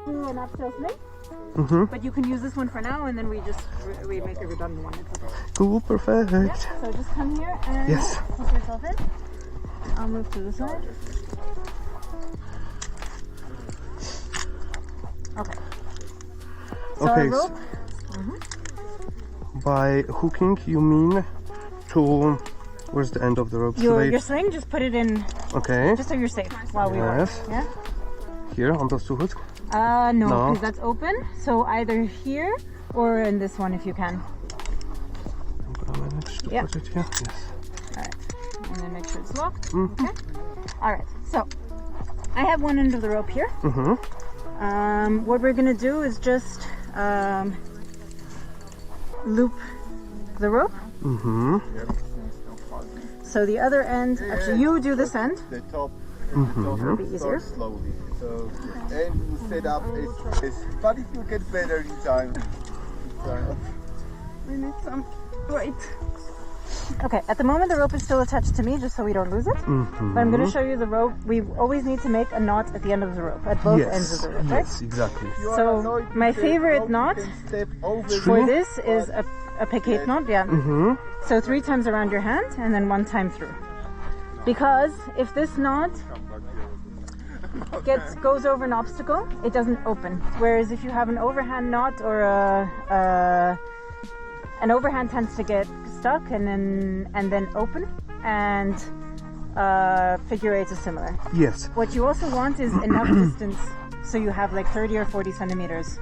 do an Abseil sling. Mm-hmm. But you can use this one for now, and then we make a redundant one. Cool, perfect. Yeah, so just come here and Yes. put yourself in. I'll move to the side. Okay. So Okay. our rope. By hooking, you mean to... Where's the end of the rope? Your sling, just put it in, Okay. just so you're safe while we work. Yes. Yeah? Here, on those two hooks? No, No. because that's open. So either here or in this one if you can. I'm gonna manage to Yeah. put it here. Yes. Alright. And then make sure it's locked. Mm. Okay. Alright, so I have one end of the rope here. Mm-hmm. What we're gonna do is just loop the rope. Mm-hmm. So the other end, actually you do this end. The top It'll be easier. slowly. So and you set up is but it will get better in time. We need some weight. Okay, at the moment the rope is still attached to me just so we don't lose it. Mm-hmm. But I'm going to show you the rope. We always need to make a knot at the end of the rope, at both ends of the rope, right? Yes, exactly. So my favorite knot for this is a piquet knot, yeah. Mm-hmm. So 3 times around your hand and then 1 time through. Because if this knot goes over an obstacle, it doesn't open. Whereas if you have an overhand knot or an overhand tends to get stuck and then open, and figure eights are similar. Yes. What you also want is enough distance so you have like 30 or 40 centimeters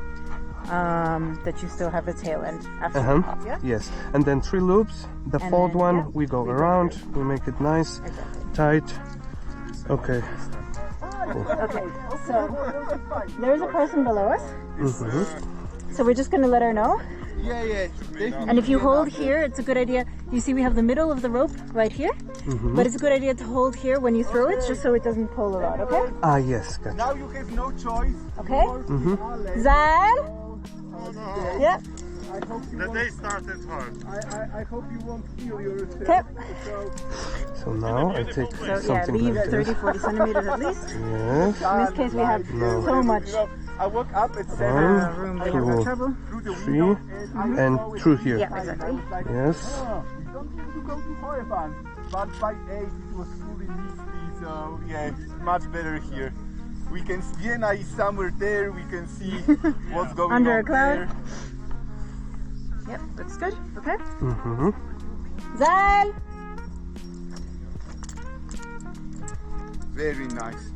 that you still have the tail end after the pop, yeah? Yes. And then 3 loops. The And fourth then, one, yeah, we go around, we make it nice, tight. Okay. Okay, so there's a person below us. Mm-hmm. So we're just going to let her know. Yeah. And if you hold here, it's a good idea. You see we have the middle of the rope right here. But it's a good idea to hold here when you throw it, just so it doesn't pull a lot, okay? Ah, yes. Gotcha. Now you have no choice. Okay? Zeil? Yeah. The day started hard. I hope you won't feel yourself. Okay. So now I take So yeah, something leave like 30, this. 40 centimeters at least. Yes. In this case, we have so much I woke up at 7 room. We have no trouble. through the 3 window and through here. Yeah, exactly. Yes. We don't need to go to Feuerwehr. But by 8 it was fully misty, so yeah, it's much better here. We can see Vienna is somewhere there, we can see what's going Under on a cloud. there. Yep, looks good. Okay. Mm-hmm. Zeil! Very nice.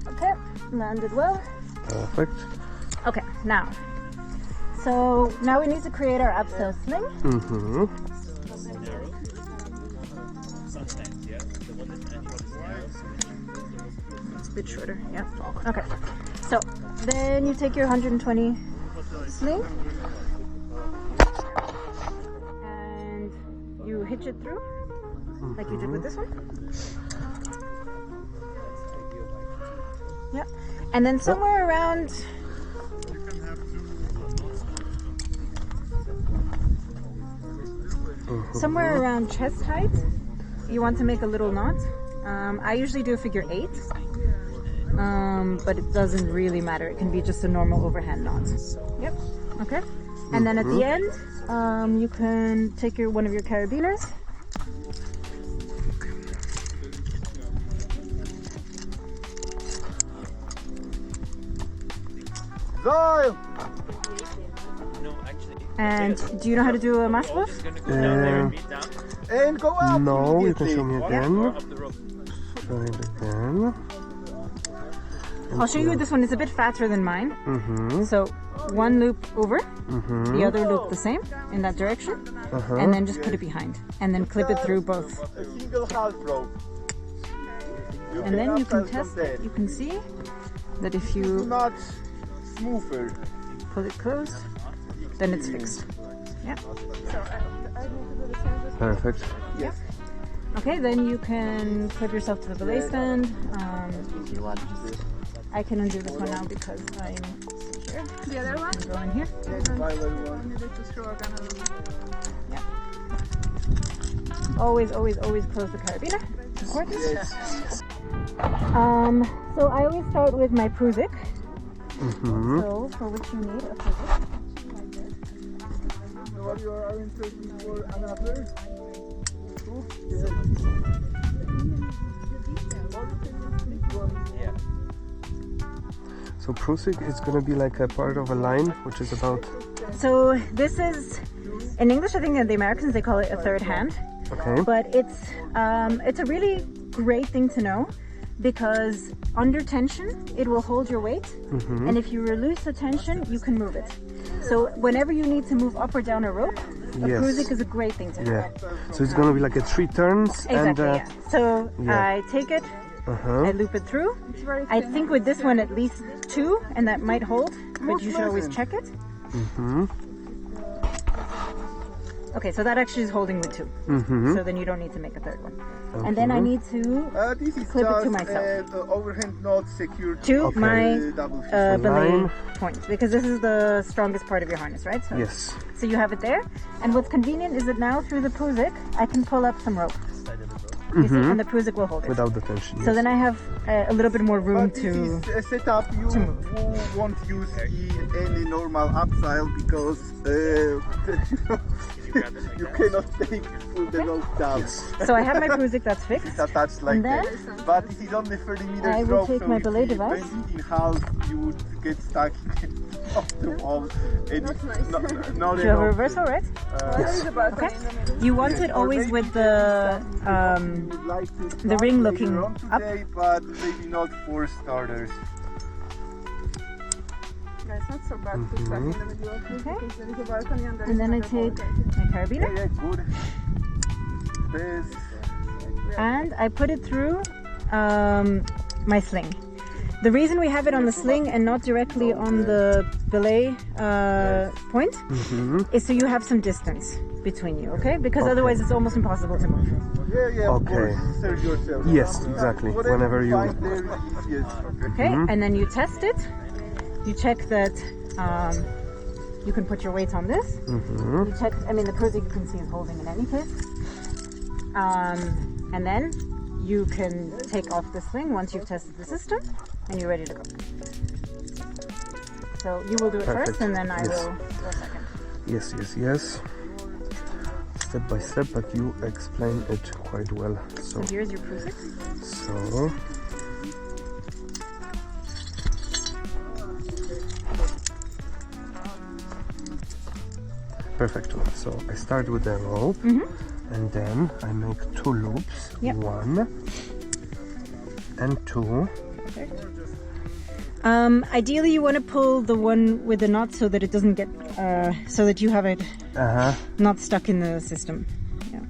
Okay, landed well. Perfect. Okay, now. So now we need to create our Abseil sling. Mm-hmm. It's a bit shorter, yeah. Okay, so then you take your 120 sling and you hitch it through like you did with this one. Yeah, and then somewhere around chest height, you want to make a little knot. I usually do a figure 8, but it doesn't really matter. It can be just a normal overhand knot. Yep. Okay. And then at the end, you can take one of your carabiners. Zeil! And do you know how to do a mashwurf? And go up No, you can immediately. show me again. Show it again. I'll show you this one. It's a bit fatter than mine. Mm-hmm. So one loop over, Mm-hmm. the other loop the same in that direction, and then just put it behind, and then clip it through both. A single half rope. And then you can upside test from it. there. You can see that if you Much smoother. pull it close, then it's fixed. Yeah. Perfect. Yes. Okay, then you can clip yourself to the belay stand. If you want, I can undo this one now because I'm secure. The other one? Go in here. Yeah. Always close the carabiner. Important. Yes. So I always start with my Prusic. So for which you need a physics. So you are interested for another? So Prusik is going to be like a part of a line, which is about... So this is, in English I think that the Americans they call it a third hand. Okay. But it's a really great thing to know, because under tension it will hold your weight, and if you release the tension you can move it. So whenever you need to move up or down a rope, a Prusik is a great thing to know. So it's going to be like a 3 turns. Exactly, and, So I take it, I loop it through. I think with this one at least 2, and that might hold, but you should always check it. Okay, so that actually is holding with 2. So then you don't need to make a third one. And then I need to this is clip it just to myself. Overhand knot secured To my double belay point, because this is the strongest part of your harness, right? So, Yes. So you have it there. And what's convenient is that now through the Prusik, I can pull up some rope. You see, and the Prusik will hold it. Without the tension. So then I have a little bit more room But to... this is a setup you won't use in any normal Abseil, because you cannot take the rope down. So I have my Prusik that's fixed. It's attached like And then that. But it is only 30 meters I will rope, take so my if belay you device. bend it in half, you would get stuck off the wall. And not Do you have a reversal, right? Okay. You want it always with the ring looking up. Today, but maybe not for starters. It's not so bad to stuck in the middle of it, because there is a balcony and there is And then I another take balcony. my carabiner Yeah, good. This. and I put it through my sling. The reason we have it on the sling and not directly on the belay point is so you have some distance between you, okay? Because otherwise it's almost impossible to move. Yeah, of Okay. course. Serve yourself. Yes, exactly. Whenever you... Find there is easiest. Okay, and then you test it. You check that you can put your weight on this. You check, I mean the Prusik you can see is holding in any case. And then you can take off the sling once you've tested the system and you're ready to go. So you will do it first and then I will go second. Yes. Step by step, but you explain it quite well. So Here's your Prusik. So... Perfect. So I start with the rope, and then I make 2 loops. 1 and 2. Perfect. Ideally, you want to pull the one with the knot so that it doesn't get, so that you have it not stuck in the system. Yeah.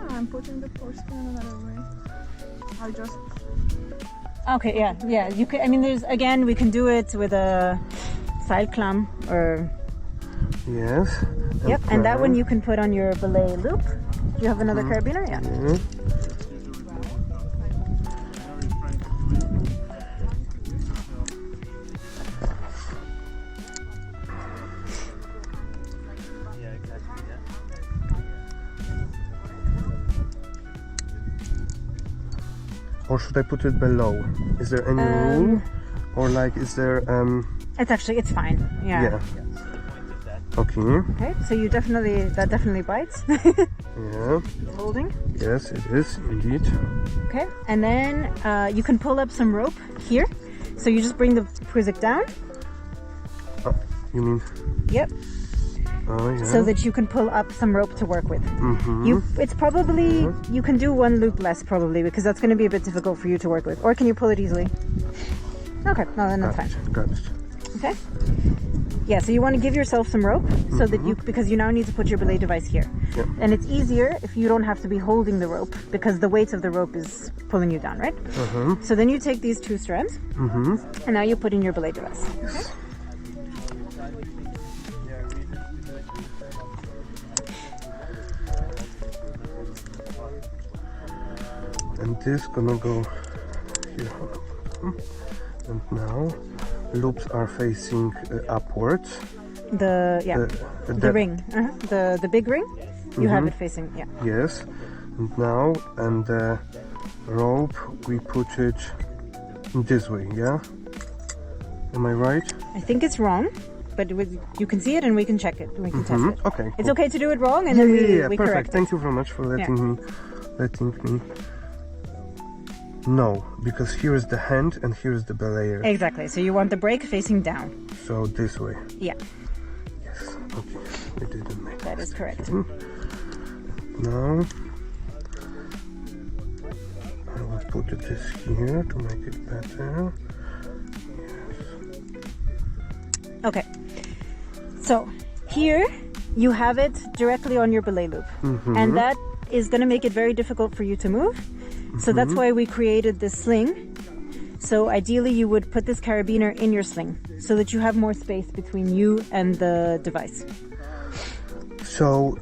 I'm putting the foreskin another way. I'll just... Okay. Yeah. You can. I mean, there's again, we can do it with a side clamp or. Yes. Yep, and that one you can put on your belay loop. Do you have another carabiner? Yeah. Or should I put it below? Is there any rule? Or like, is there... It's fine. Yeah. Okay. Okay, so that definitely bites. Yeah. It's holding. Yes, it is indeed. Okay, and then you can pull up some rope here. So you just bring the Prusik down. Oh, you mean? Yep. Oh, yeah. So that you can pull up some rope to work with. It's probably, you can do 1 loop less probably, because that's going to be a bit difficult for you to work with. Or can you pull it easily? Okay, no, then that's fine. Got it. Okay. Yeah, so you want to give yourself some rope so that because you now need to put your belay device here. Yeah. And it's easier if you don't have to be holding the rope, because the weight of the rope is pulling you down, right? So then you take these 2 strands and now you put in your belay device. Okay? And this gonna go here. And now loops are facing upwards. The ring, the big ring, you have it facing, Yes. And now, and the rope we put it in this way, yeah. Am I right? I think it's wrong, but you can see it and we can check it. We can test it. Okay. It's okay to do it wrong, and then we perfect. correct it. Thank you very much for letting me. No, because here is the hand and here is the belayer. Exactly. So you want the brake facing down. So this way. Yeah. Yes. Okay. We didn't make That is correct. Now I will put this here to make it better. Okay. So here you have it directly on your belay loop, and that is going to make it very difficult for you to move. So that's why we created this sling. So ideally you would put this carabiner in your sling so that you have more space between you and the device. So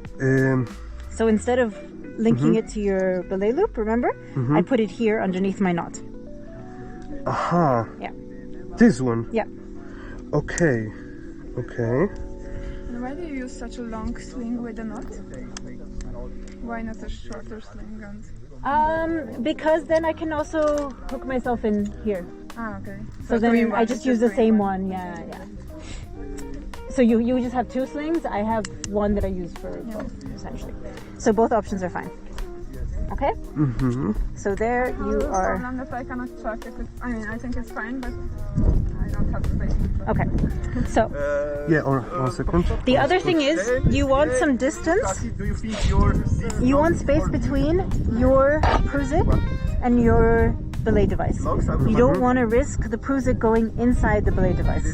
So instead of linking it to your belay loop, remember, I put it here underneath my knot. aha. Yeah. This one. Yeah. Okay. Okay. And why do you use such a long sling with a knot? Why not a shorter sling? Because then I can also hook myself in here. Ah, okay. So then I just use the same one. Yeah, yeah. So you just have two slings. I have one that I use for both, essentially. So both options are fine. Okay? So there you are. Problem that I cannot check if it's, I mean, I think it's fine, but I don't have space. Okay. So Yeah, or 1 second. the other thing is you want some distance. Do you think your You want space between your Prusic and your belay device. You don't want to risk the Prusic going inside the belay device.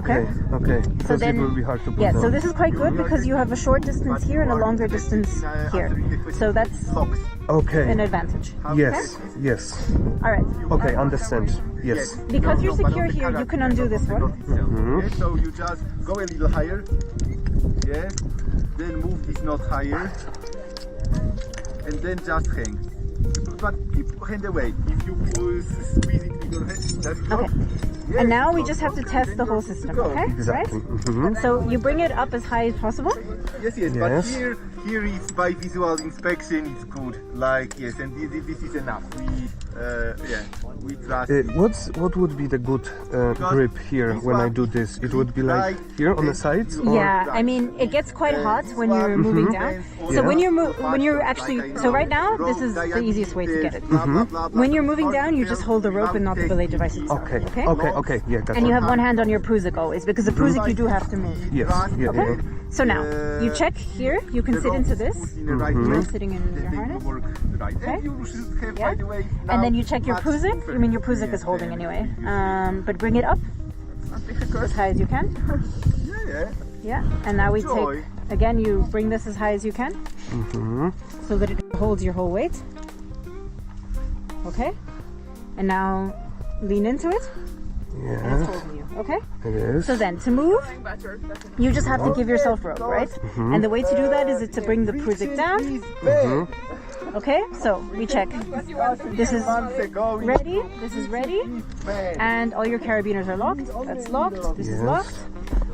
Okay. Okay. So Because then, it will be hard to put yeah, on. so this is quite good because you have a short distance here and a longer distance here. So that's Okay. an advantage. Yes. Yes. All right. Okay. Understand. Yes. Because you're secure here, you can undo this one. Yeah, so you just go a little higher. Yeah. Then move this knot higher. And then just hang. But keep hand away. If you squeeze it with your hand, that's it. Okay. Yes, And now we it's just have to not. test Then the you're whole good to system, go. okay? Exactly. Right? So you bring it up as high as possible. Yes, Yes. but here is by visual inspection it's good. Like yes, and this is enough. We trust. it. What would be the good grip here when I do this? It would be like here on the sides? Or? Yeah, I mean it gets quite hot when you're moving down. So when you're actually, so right now this is the easiest way to get it. When you're moving down, you just hold the rope and not the belay device itself. Okay. Okay. Okay. Okay. Yeah. That's And you one. have one hand on your Prusic always because the Prusic you do have to move. Yes. Yeah. Okay. Yeah. So now you check here. You can sit into this. You're sitting in your harness. Okay. Yeah. And then you check your Prusic. I mean your Prusic is holding anyway. But bring it up as high as you can. Yeah. Yeah. And now we take again. You bring this as high as you can, so that it holds your whole weight. Okay. And now lean into it. And it's Yeah. holding you. Okay. It is. So then to move, you just have to give yourself rope, right? And the way to do that is to bring the Prusic down. Okay, so we check. This is ready, this is ready, and all your carabiners are locked. That's locked, this is Yes. locked.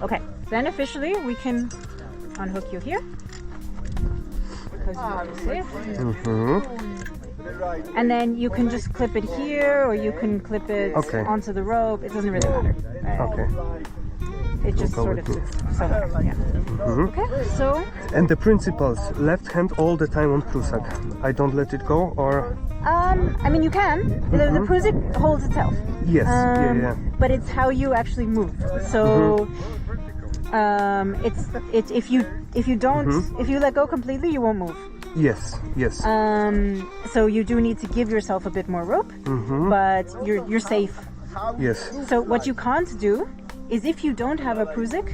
Okay, then officially we can unhook you here. Because you are safe. And then you can just clip it here, or you can clip it onto the rope. It doesn't really matter. Okay. It just sort of sits somewhere. Yeah. Okay, so And the principles, left hand all the time on Prusak. I don't let it go, or I mean you can. The Prusic holds itself. yes, yeah. But it's how you actually move. So it's if you don't if you let go completely, you won't move. Yes, yes. So you do need to give yourself a bit more rope, but you're safe. Yes. So what you can't do is if you don't have a Prusic,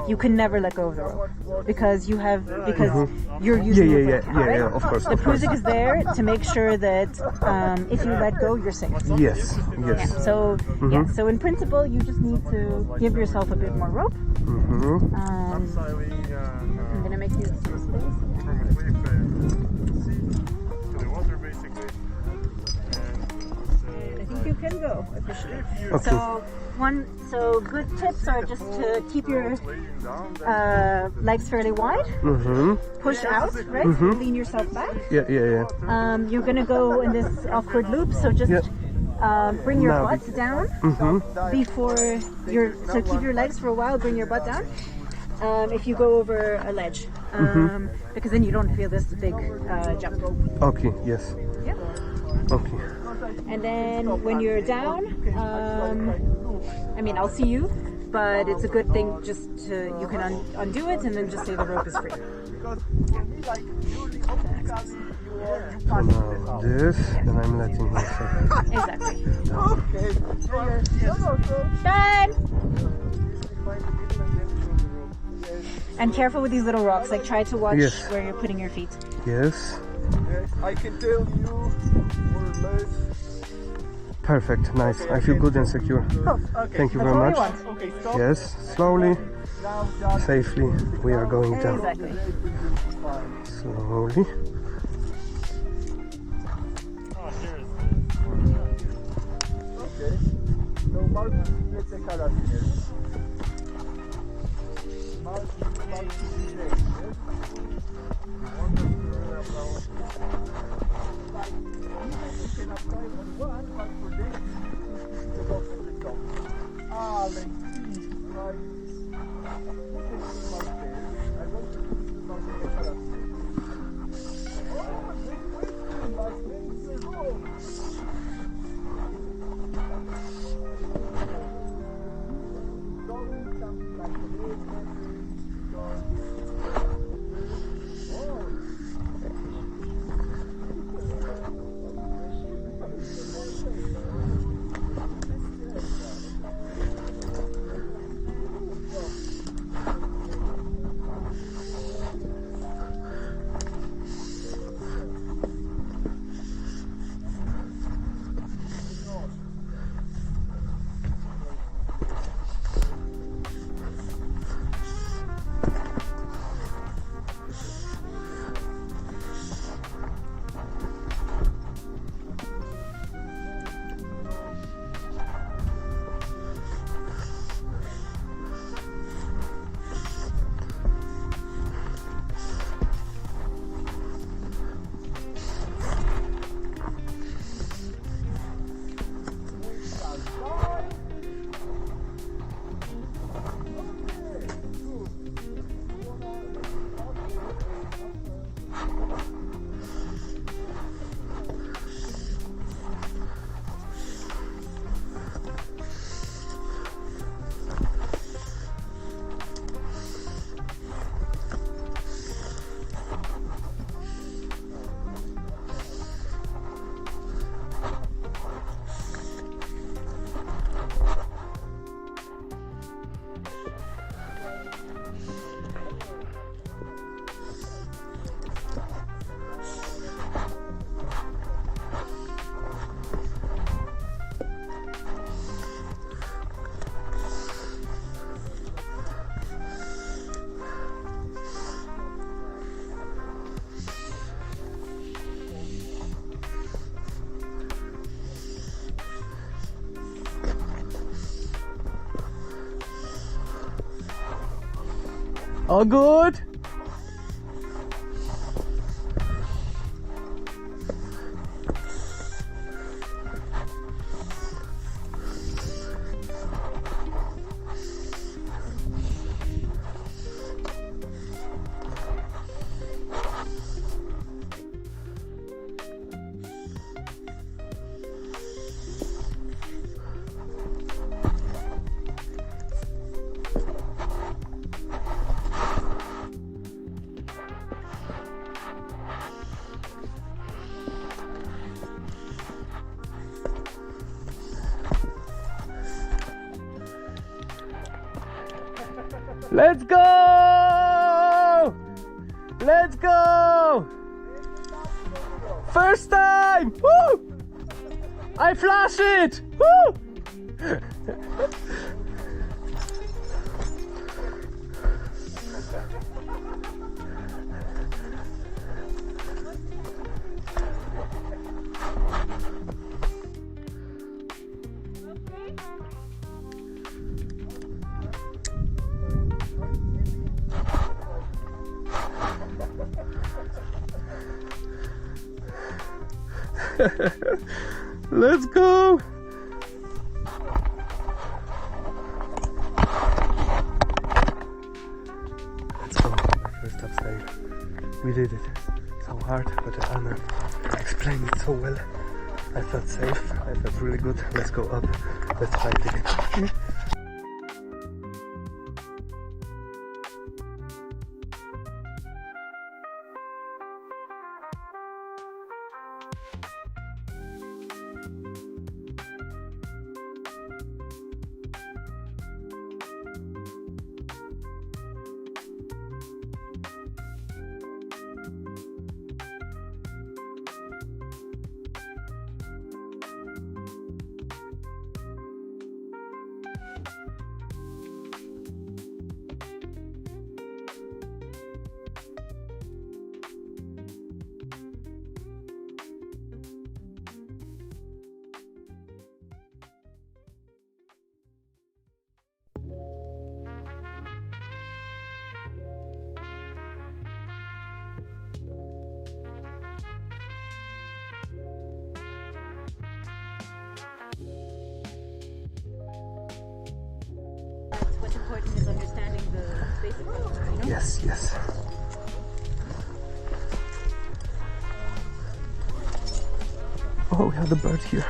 you can never let go of the rope because you're using the brake hand, right? Yeah, of course. The Prusic is there to make sure that if you let go, you're safe. Yes, Yeah. yes. So so in principle, you just need to give yourself a bit more rope. I'm gonna make you some space. From a cliff sea to the water basically. And I think you can go officially. Okay. So good tips are just to keep your legs fairly wide, push out, right? Lean yourself back. Yeah. You're gonna go in this awkward loop, so just bring your Now butt down before so keep your legs for a while, bring your butt down if you go over a ledge, because then you don't feel this big jump. Okay, yes. Yeah. Okay. And then when you're down, I mean, I'll see you, but it's a good thing just to, you can undo it and then just say the rope is free. So now this, and I'm letting myself. Exactly. Okay. Done! And careful with these little rocks, like try to watch where you're putting your feet. Yes. I can tell you more or less. Perfect, nice. I feel good and secure. Okay. Thank you That's very all we much. want. Okay, stop. Yes, slowly, Now just safely, we are going down. Exactly. Slowly. okay. So Mark, let's take a last here. Mark, yes? All good? Let's go! Let's go! First time! Woo! I flash it! Woo! Let's go! We did it. So hard, but Anna explained it so well. I felt safe. I felt really good. Let's go up. Let's try it again. What's important is understanding the basic rules, you know? Yes, yes. Oh, we have the bird here.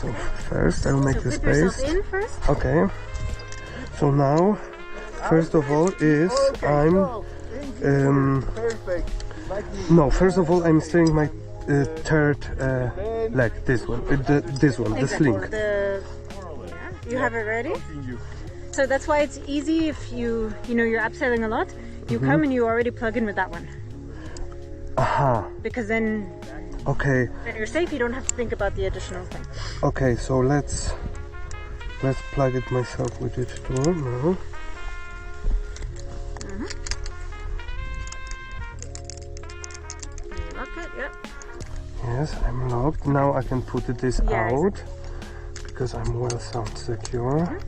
So first I'll make the Put yourself space. in first. Okay. So now, first of all is I'm Perfect. no. First of all, I'm steering my third leg. This one. This one. The sling. You have it ready. So that's why it's easy if you know you're abseiling a lot. You come and you already plug in with that one. Aha. Because then Okay. you're safe. You don't have to think about the additional thing. Okay. So let's plug it myself with it too. No. You lock it. Yep. Yes, I'm locked. Now I can put this Yeah, out because I'm well sound secure.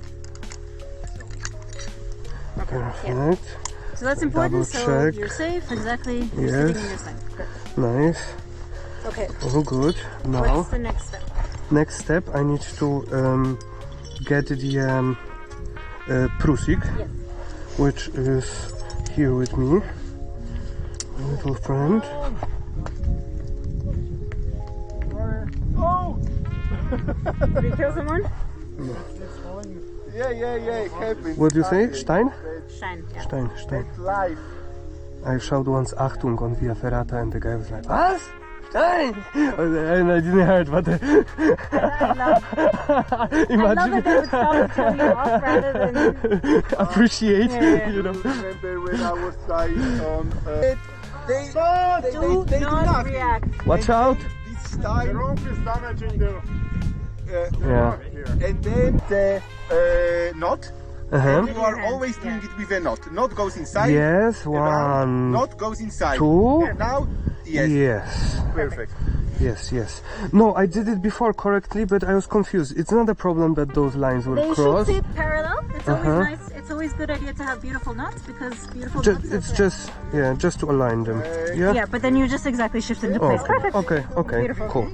Perfect. So that's important. Double So check. you're safe. Exactly. You're Yes. sitting in your sling. Good. Nice. Okay. Oh, good. Now, What's the next step? next step, I need to get the Prusik, Yes. which is here with me. My little friend. Oh! Did you kill someone? Yeah, Kevin. What do you say? Stein? Shine. Yeah. Stein, Stein. That's life. I shouted once Achtung on Via Ferrata and the guy was like, was? Stein! And I didn't hear it, but I love that they would stop and tell you off rather than appreciate, Yeah. you know. Remember when I was trying on... they do do not nothing. react. Watch out! This The time, rope is damaging the Yeah. here. and then the knot. Uh-huh. You are Yeah. always doing it with a knot. Knot goes inside. Yes, around, one, knot goes inside. two. Now, yes, Yes. perfect. Yes, yes. No, I did it before correctly, but I was confused. It's not a problem that those lines will They cross. should sit parallel. It's always Uh-huh. nice. It's always a good idea to have beautiful knots because beautiful Just, knots. it's are- just, yeah, just to align them. Yeah? Yeah, but then you just exactly shift into Oh, place. Perfect. okay, okay, Beautiful. cool.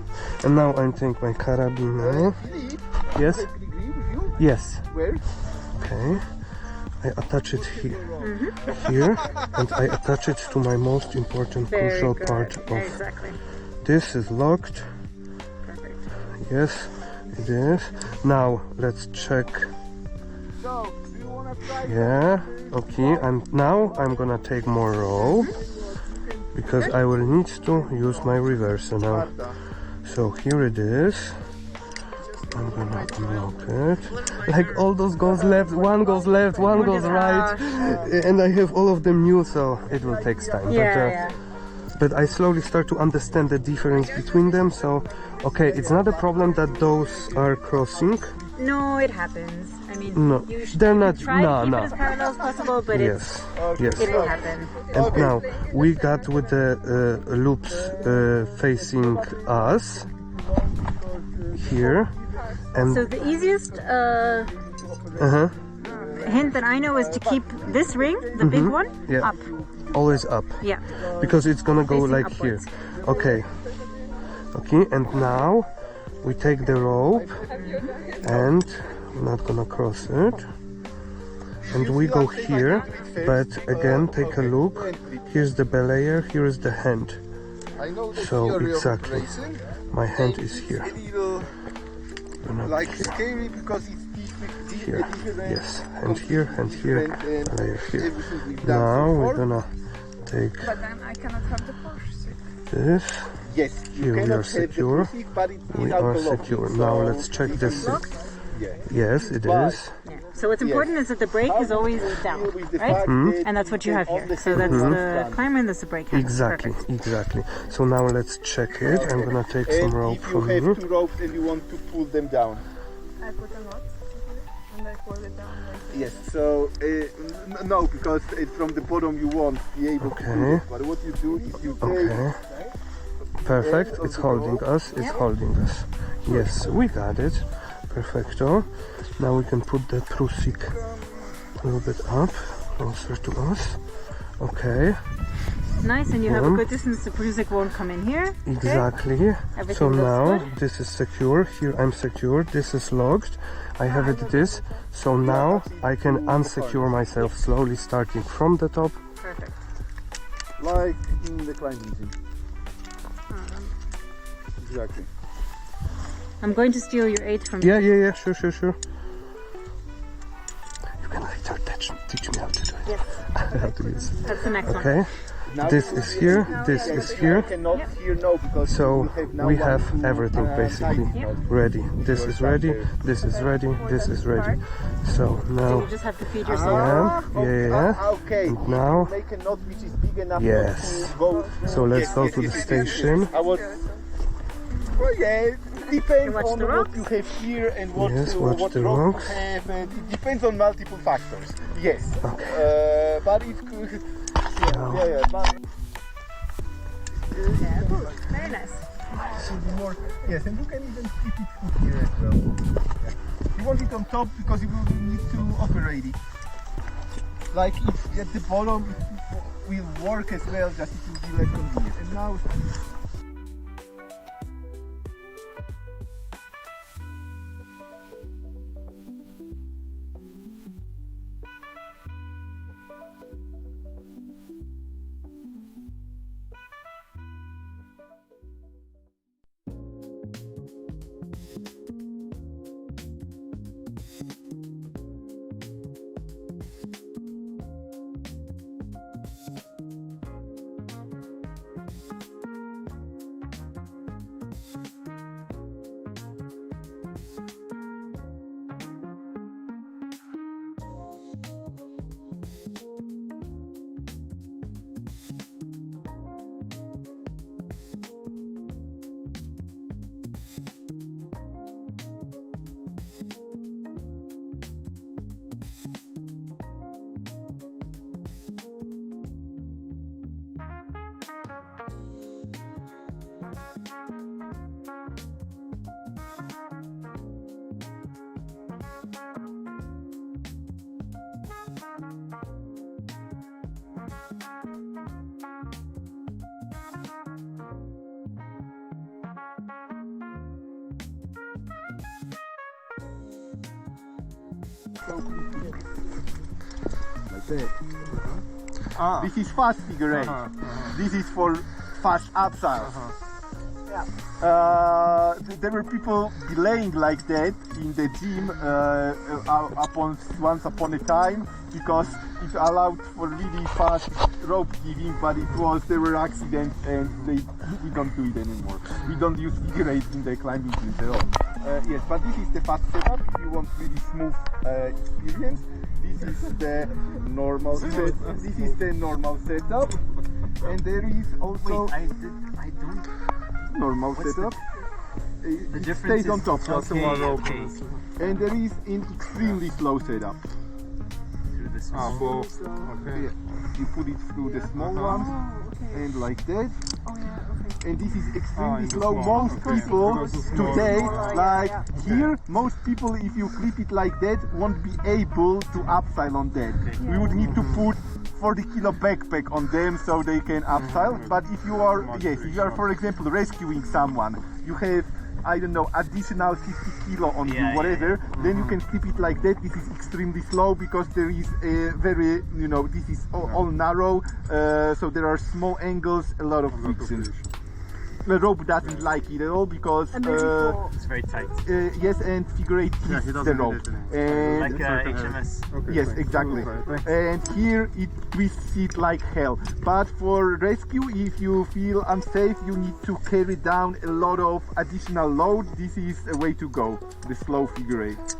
And now I take my carabiner. Philippe, Yes, take GriGri with you. yes. Where? Okay. I attach it here, and I attach it to my most important Very crucial good. part of Exactly. this is locked. Perfect. Yes, it is. Now let's check. So, do you want to try? Yeah, okay. And now I'm gonna take more rope because I will need to use my reverser now. Marta. So here it is. I'm gonna unlock it. Like all those goes left, one goes left, one goes right, and I have all of them new, so it will take time. Yeah, But I slowly start to understand the difference between them. So, okay, it's not a problem that those are crossing. No, it happens. I mean, No, you should they're not. try No, to keep no. it as parallel as possible, but Yes, yes. it will happen. And now we got with the loops facing us here, and So the easiest uh-huh, hint that I know is to keep this ring, the big one, yeah. up. always up, Yeah. because it's gonna go Facing like upwards. here. Okay, okay, and now we take the rope, and I'm not gonna cross it. and we go here, but again, take a look. Here's the belayer, here is the hand. So exactly, my hand is here. Like scary because it's Here, yes, and here, belayer here. Now we're gonna take But then I cannot have the Porsche seat. this. Yes, Here we are secure. We are secure. Now let's check this. Yes, it is. Yeah. So what's important is that the brake is always down, right? And that's what you have here. So that's the climber and that's the brake hand. Exactly, Perfect. exactly. So now let's check it. I'm gonna take some rope if you from have you. 2 ropes and you want to pull them down. I put a knot and I pull it down like this. Yes, so no, because from the bottom you won't be able to do it. But what you do is you take Okay. Perfect. It's holding us. It's holding us. Yes, we got it. Perfecto. Now we can put the prusik a little bit up, closer to us. Okay. Nice, and you have a good distance. The music won't come in here. Okay? Exactly. So Everything looks now good. this is secure. Here I'm secure. This is locked. I have it this. So now I can unsecure myself slowly, starting from the top. Perfect. like in the climbing gym. Exactly. I'm going to steal your 8 from Yeah, sure. You can later teach me how to do it. Yes. How to use it. That's the next one. Okay. Now This is here, this is here. I cannot here now because So now we one have to, everything basically ready. This is ready, this is ready, this is ready. So So now, you just have to feed yourself. Okay. And now, Make a knot which is big enough yes. to go. So let's go to the station. I was. Well, yeah, it depends watch on the what rocks? you have here and what Yes, watch what the rock rocks. you have. And it depends on multiple factors. Yes. But it could. Yeah. But Yeah, good. Very nice. more. Yes, and you can even keep it put here as well. Yeah. You want it on top because you will need to operate it. Like if at the bottom it will work as well, just it will be less convenient. And now. Like that. This is fast figure 8. This is for fast Abseil. There were people belaying like that in the gym once upon a time because it allowed for really fast rope giving, but there were accidents and we don't do it anymore. We don't use figure 8 in the climbing gyms at all. Yes, but this is the fast setup if you want really smooth experience. This is the normal setup. This is the normal setup, and there is also normal setup. The It difference stays on top. Okay. And there is an extremely slow setup. Through this one. Yeah. You put it through the small ones and like that. And this is extremely slow. Most people today, like here, most people, if you clip it like that, won't be able to Abseil on that. We would need to put 40 kilo backpack on them so they can Abseil. But if you are, for example, rescuing someone, you have I don't know, additional 50 kilo on you, whatever, then you can keep it like that. This is extremely slow because there is a very, you know, this is all narrow, so there are small angles, a lot of friction. The rope doesn't like it at all because It's very tight. yes, and figure eight hits the rope. And Like HMS. yes, exactly. And here it twists it like hell. But for rescue, if you feel unsafe, you need to carry down a lot of additional load. This is a way to go, the slow figure eight.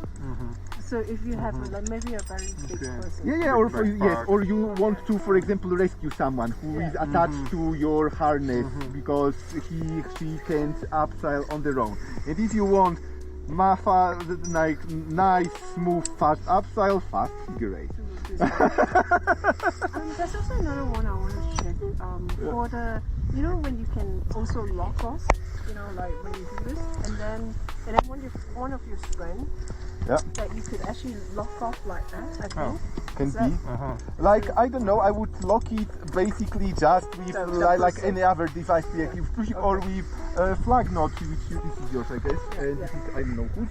So if you have like maybe a very big person. Yeah, or for, yes, or you want to, for example, rescue someone who is attached to your harness because she can't abseil on their own. And if you want like nice, smooth, fast abseil, fast figure eight. There's also another one I want to check. For the, you know, when you can also lock off, you know, like when you do this, and then one of your strength. Yeah. That you could actually lock off like that, I think. Can be. Like, I don't know, I would lock it basically just with like any other device you push it, or with flag knot, which this is yours, I guess, and this is, I don't know whose.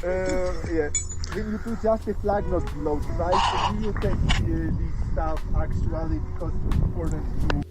Yeah. Then you put just a flag knot below device, and you take this stuff actually because it's important to.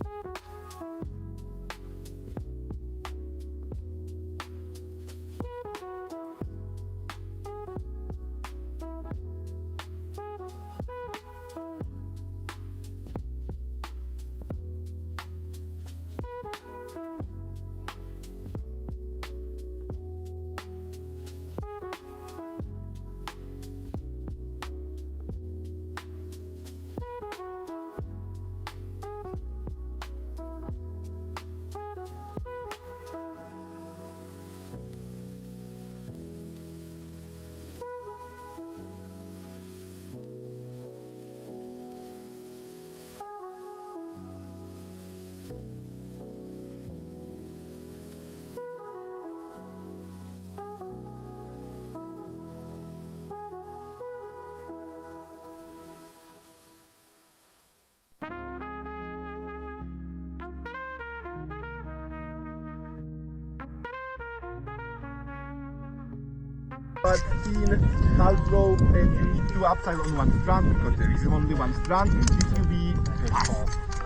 But in half rope, and you need to abseil on one strand because there is only one strand. This will be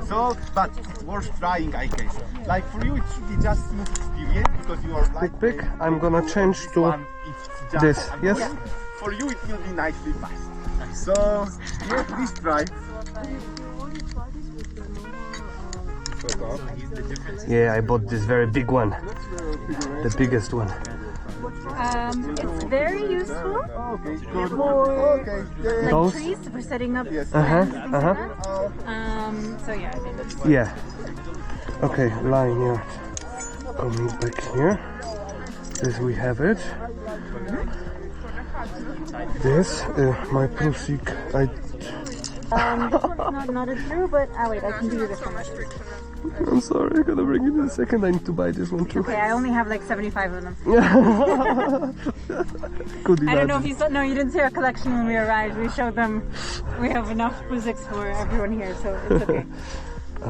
so, but it's worth trying, I guess. Like for you, it should be just smooth experience because you are like. Pick. I'm gonna change to just, this. Yes. Yeah, for you, it will be nicely fast. So yeah, please try. Yeah, I bought this very big one, the biggest one. It's very useful Okay, good. for Okay, like Those? trees, for setting up Yes. things like that. So yeah, I mean, it's Yeah. Okay, line here. Coming back here. This we have it. This, my Prusik. this one's not a true, but wait, I can give you this one. I'm sorry, I gotta bring it in a second. I need to buy this one too. Okay, I only have like 75 of them. Could I don't know if you saw. No, you didn't see our collection when we arrived. We showed them. We have enough physics for everyone here, so it's okay.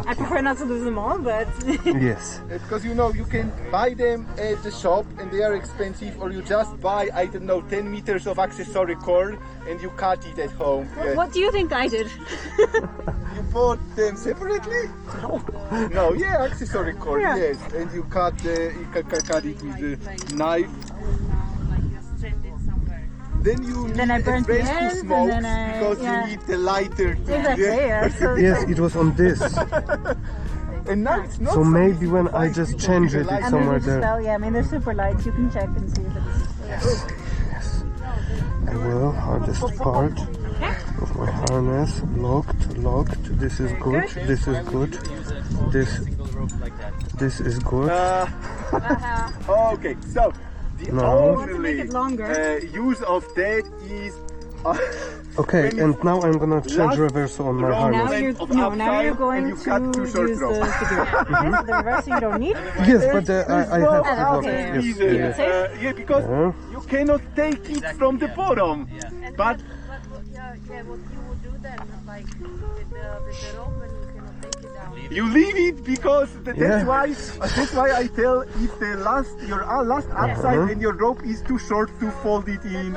I prefer not to lose them all, but Yes. Because you know, you can buy them at the shop and they are expensive, or you just buy, I don't know, 10 meters of accessory cord and you cut it at home. Yeah. what do you think I did? You bought them separately? No, yeah, accessory cord, Yeah. yes. And you cut it with the knife. Then you Then I need burnt a the rescue ends, and smoke then I- because yeah. you need the lighter to Exactly, yeah. So Yes, it was on this. And now it's not So maybe easy when to I find just people change with it, a it's lighter. somewhere just there. fell. Yeah, I mean they're super light. You can check and see if it's. Yes. Yes. I will. Hardest part of my harness. Locked. This is good. This is good. This is good. Okay, so the Now- Want to make only it longer? use of that is Okay, and now I'm gonna change Last reverso on my round Now harness. you're of now upside you're going and you to cut two use short the rope. figure. Okay, so the reverse you don't need. Yes, but I have to block okay. it. Yes, yes. Yeah, because Yeah. you cannot take it from the bottom. But what you would do then, like with the rope when you cannot You leave it because that's why I tell if the your last upside and your rope is too short to fold it in.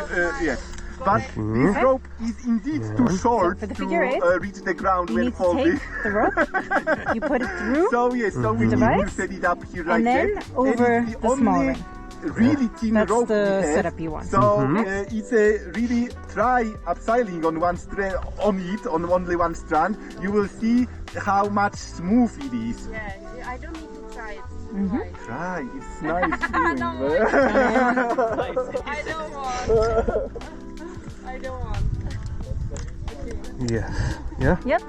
But this rope is indeed too short for the to figure eight, reach the ground you when need to folded. take the rope, you put it through, So yes, so we need to device, set it up here like and then that. over and it's the small ring. Really thin That's rope the we have. setup you want. So it's a really try abseiling on one strand, on only one strand. You will see how much smooth it is. Yeah, I don't need to try it. Try, it's nice feeling. I don't want. I don't want. Yes. Yeah. Yep.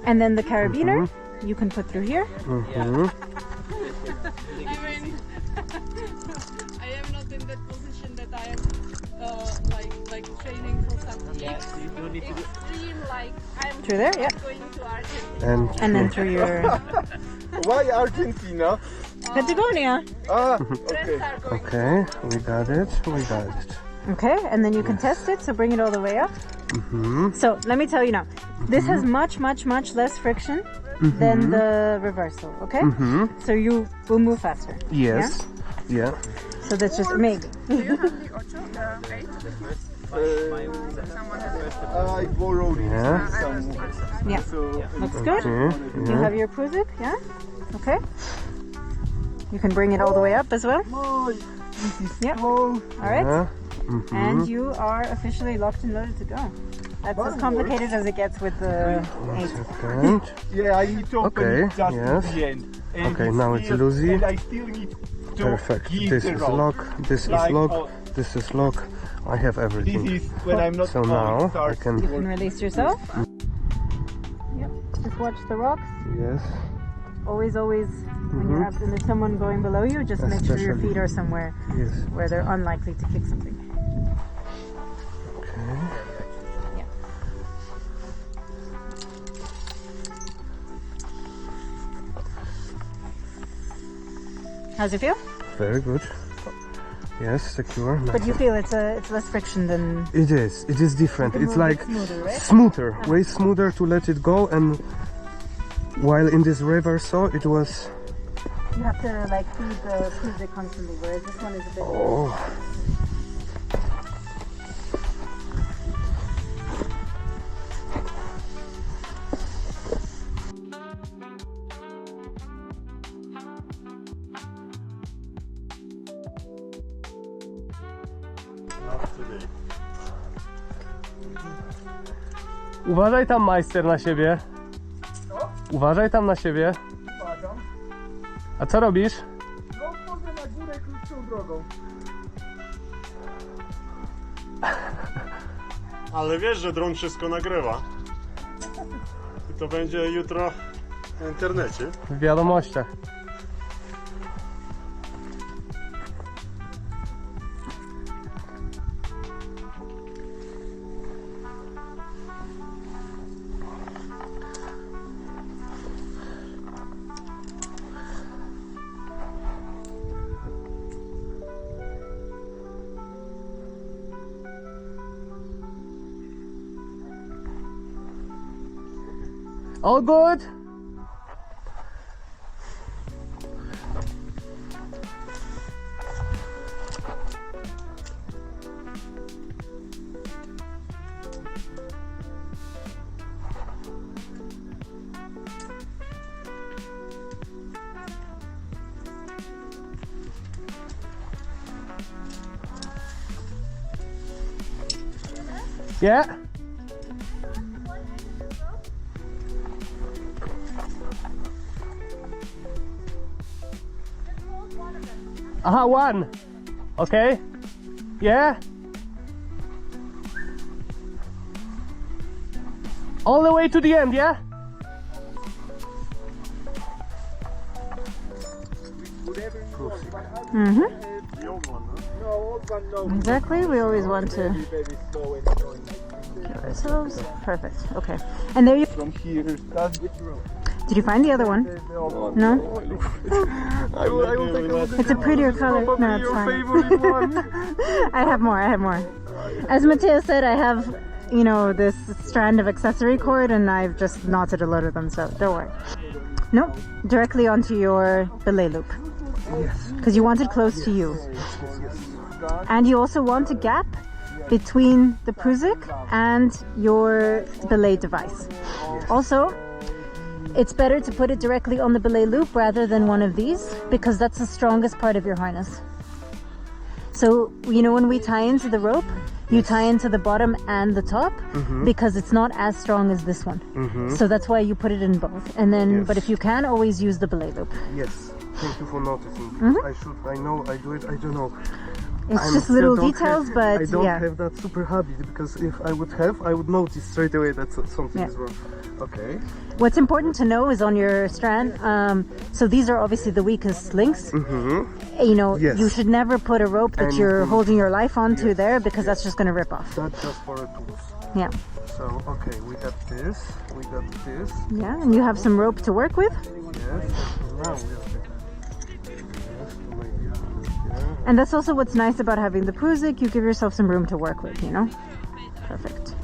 And then the carabiner you can put through here. I mean, I am not in that position that I am like training for something extreme, like I'm Through there, yeah. going to Argentina. And then through your Why Argentina? Patagonia. Okay. Okay, we got it. Okay, and then you can test it, so bring it all the way up. So let me tell you now, this has much less friction than the Reverso, okay? So you will move faster. Yes. Yeah. So that's just amazing. Do you have the 8? I borrowed it Yeah. somewhere. Yeah, So looks good. Yeah. You have your Pruzik, yeah? Okay. You can bring it all the way up as well. this is Yep. slow. All right. Yeah. And you are officially locked and loaded to go. That's as complicated as it gets with the 8. Second. Yeah, I need to open Okay, it just yes. at the end. And Okay, now it's loosey. And I still need to Perfect. give This the is rope. lock. This is Like, lock. This is lock. I have This everything. is when I'm not So now I start. can. You can release yourself. Yep. Just watch the rocks. Yes. Always, when you're up and there's someone going below you, just make sure your Especially. feet are somewhere Yes. where they're unlikely to kick something. Okay. Yeah. How's it feel? Very good. Yes, secure. But you feel it's less friction than It is. It is different. It's like smoother, right? smoother, way smoother to let it go. And while in this Reverso, it was. You have to like feed the Pruzik constantly, whereas this one is a bit. Oh. Uważaj tam, majster, na siebie. Uważaj tam na siebie. A co robisz? No, wchodzę na górę krótszą drogą. Ale wiesz, że dron wszystko nagrywa. I to będzie jutro na internecie. W wiadomościach. All good? Yeah. One. Okay. Yeah. All the way to the end, yeah? The old one, huh? No, old one, no. Exactly. We always want to Very slow and going. kill ourselves. Perfect. Okay. And there you. From here, that's which road? Did you find the other one? The old one. No. I will take a look. It's a prettier color. No, it's Your fine. favorite one. I have more. As Mateusz said, I have, you know, this strand of accessory cord, and I've just knotted a load of them. So don't worry. No, directly onto your belay loop. Yes. Because you want it close to you. And you also want a gap between the Prusik and your belay device. Also, it's better to put it directly on the belay loop rather than one of these, because that's the strongest part of your harness. So, you know, when we tie into the rope, you tie into the bottom and the top, because it's not as strong as this one. So that's why you put it in both. And then, but if you can, always use the belay loop. Yes. Thank you for noticing. I know, I do it, I don't know. It's just little details, but I don't yeah. have that super habit, because if I would have, I would notice straight away that something is wrong. Okay. What's important to know is on your strand, so these are obviously the weakest links. You know, you should never put a rope that you're holding your life onto there, because that's just going to rip off. That's just for tools. Yeah. So, okay, we got this, we got this. Yeah, and you have some rope to work with. Yes. Now we have And that's also what's nice about having the Prusik, you give yourself some room to work with, you know? Perfect.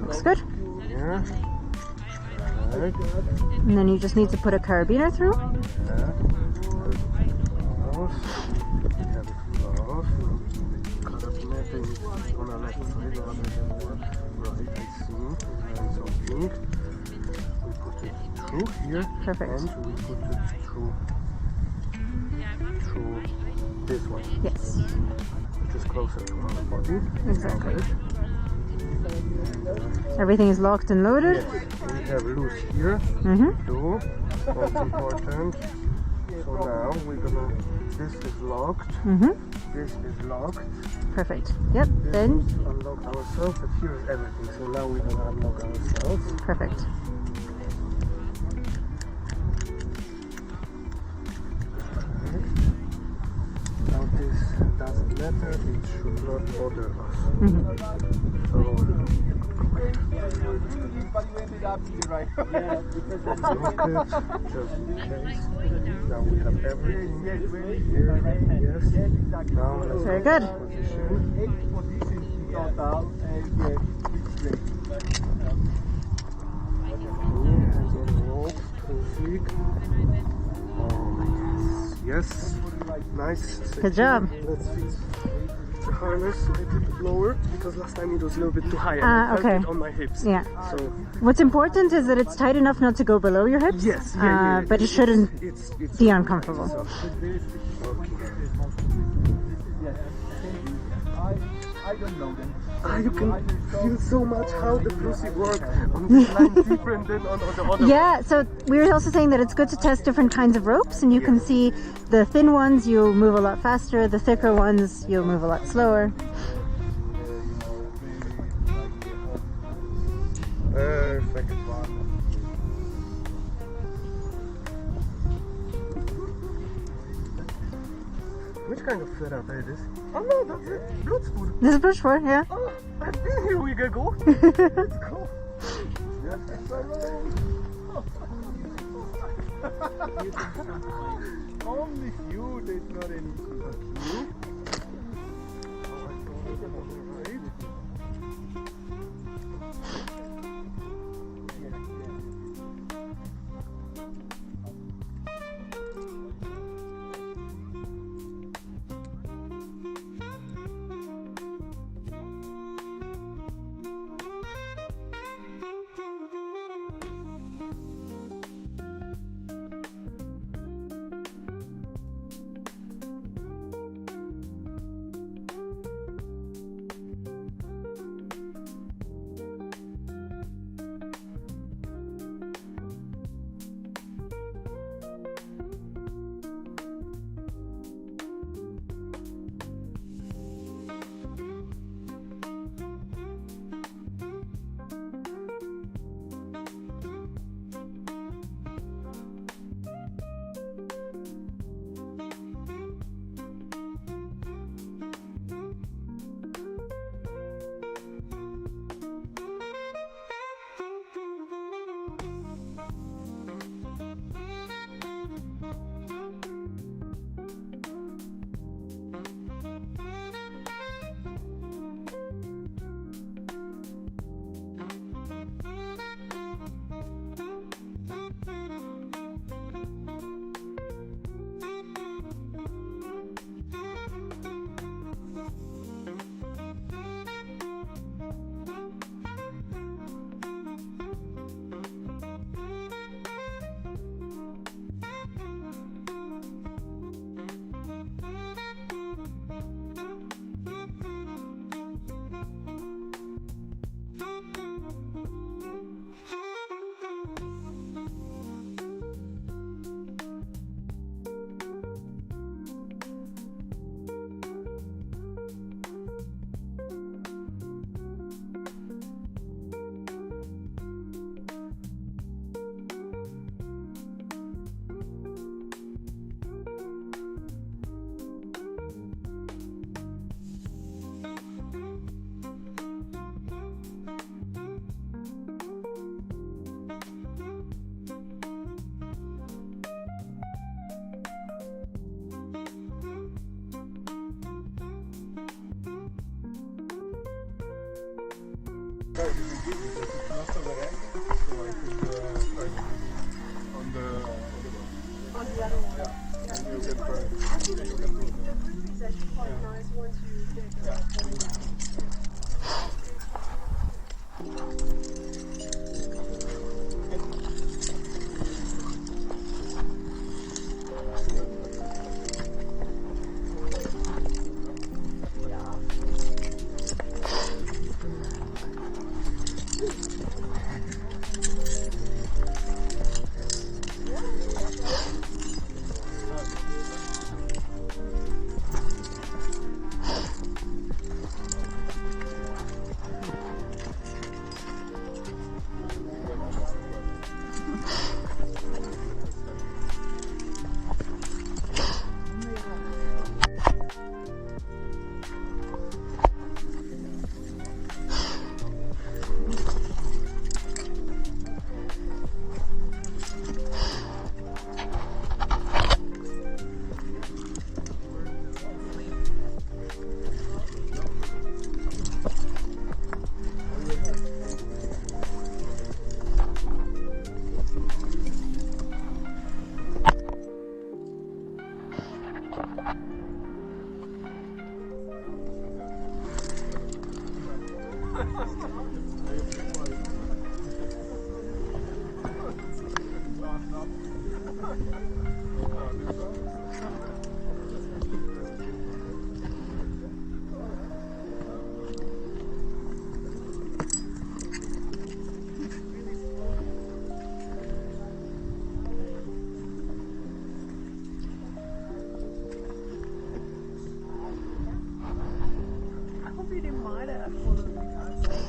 Looks good. Yeah. And then you just need to put a carabiner through. Here. Perfect. And we put it through this one. Yes. Which is closer to our body. Exactly. Okay. Everything is locked and loaded. Yes, we have loose here too. That's important. So now we're gonna. This is locked. This is locked. Perfect. Yep. This Then is unlock ourselves, but here is everything. So now we're gonna unlock ourselves. perfect. Now this doesn't matter. It should not bother us. So. But you ended up right. Lock it, just in case. Now we have everything here. Yes. Now let's Very go good. to position. 8 positions in total, and yes, it's great. Hands on the rope, Prusik. Oh, yes. Nice. Good job. Let's fix the harness a little bit lower, because last time it was a little bit too high. And I felt okay. it on my hips. Yeah. So What's important is that it's tight enough not to go below your hips. yes, But it shouldn't it's be uncomfortable. so, I don't know them. you can feel so much how the Prusik work on this line different than on the other. Yeah, so we were also saying that it's good to test different kinds of ropes, and you can see the thin ones you'll move a lot faster, the thicker ones you'll move a lot slower. Perfect. Which kind of setup is this? Oh no, that's it. Bloodspur. This is push for, yeah. Oh, and then here we go. Let's go. Only few, there's not any. On the other one. It's actually quite nice once you get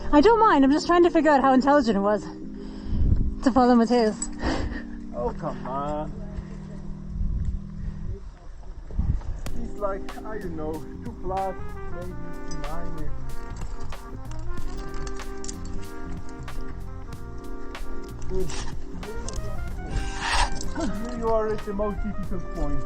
I don't mind, I'm just trying to figure out how intelligent it was to follow Mateusz. Oh, come on. It's like, I don't know, 2 plus, maybe 3 minus. Good. Here you are at the most difficult point.